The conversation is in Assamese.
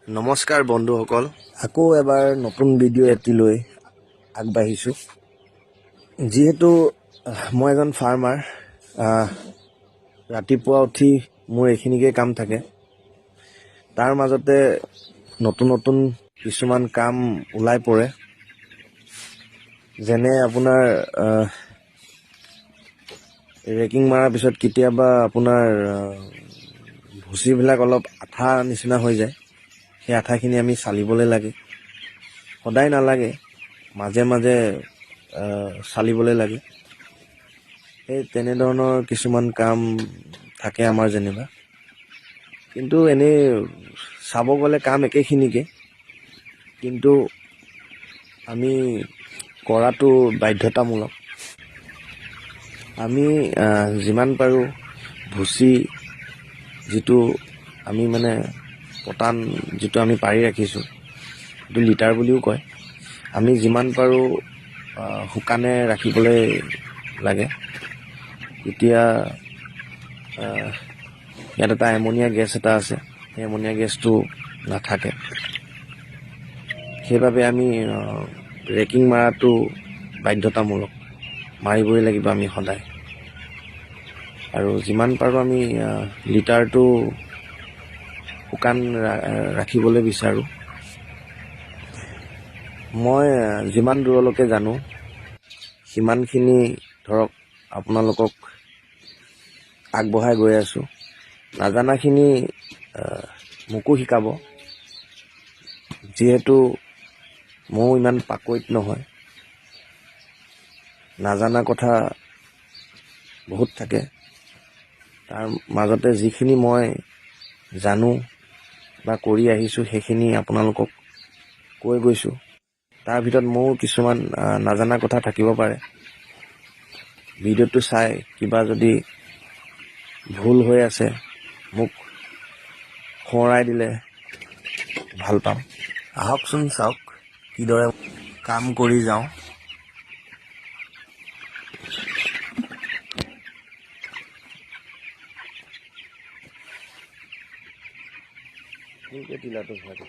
নমস্কাৰ বন্ধুসকল, আকৌ এবাৰ নতুন ভিডিঅ' এটি লৈ আগবাঢ়িছোঁ। যিহেতু মই এজন ফাৰ্মাৰ, ৰাতিপুৱা উঠি মোৰ এইখিনিকে কাম থাকে। তাৰ মাজতে নতুন নতুন কিছুমান কাম ওলাই পৰে, যেনে আপোনাৰ ৰেকিং মৰাৰ পিছত কেতিয়াবা আপোনাৰ ভুচিবিলাক অলপ আঠা নিচিনা হৈ যায়। সেই আঠাখিনি আমি চালিবলৈ লাগে, সদায় নালাগে, মাজে মাজে চালিবলৈ লাগে। সেই তেনেধৰণৰ কিছুমান কাম থাকে আমাৰ যেনিবা, কিন্তু এনেই চাব গ'লে কাম একেখিনিকে, কিন্তু আমি কৰাটো বাধ্যতামূলক। আমি যিমান পাৰোঁ ভুচি যিটো আমি মানে পটান যিটো আমি পাৰি ৰাখিছোঁ, সেইটো লিটাৰ বুলিও কয়, আমি যিমান পাৰোঁ শুকানে ৰাখিবলৈ লাগে। এতিয়া ইয়াত এটা এমনিয়া গেছ এটা আছে, সেই এমনিয়া গেছটো নাথাকে। সেইবাবে আমি ৰেকিং মাৰাটো বাধ্যতামূলক, মাৰিবই লাগিব আমি সদায়। আৰু যিমান পাৰোঁ আমি লিটাৰটো শুকান ৰাখিবলৈ বিচাৰোঁ। মই যিমান দূৰলৈকে জানো সিমানখিনি ধৰক আপোনালোকক আগবঢ়াই গৈ আছোঁ। নাজানাখিনি মোকো শিকাব, যিহেতু ময়ো ইমান পাকৈত নহয়। নাজানা কথা বহুত থাকে, তাৰ মাজতে যিখিনি মই জানো বা কৰি আহিছোঁ সেইখিনি আপোনালোকক কৈ গৈছোঁ। তাৰ ভিতৰত মোৰো কিছুমান নাজানা কথা থাকিব পাৰে। ভিডিঅ'টো চাই কিবা যদি ভুল হৈ আছে মোক সোঁৱৰাই দিলে ভাল পাম। আহকচোন চাওক কিদৰে কাম কৰি যাওঁ। টিলাটো ভাগে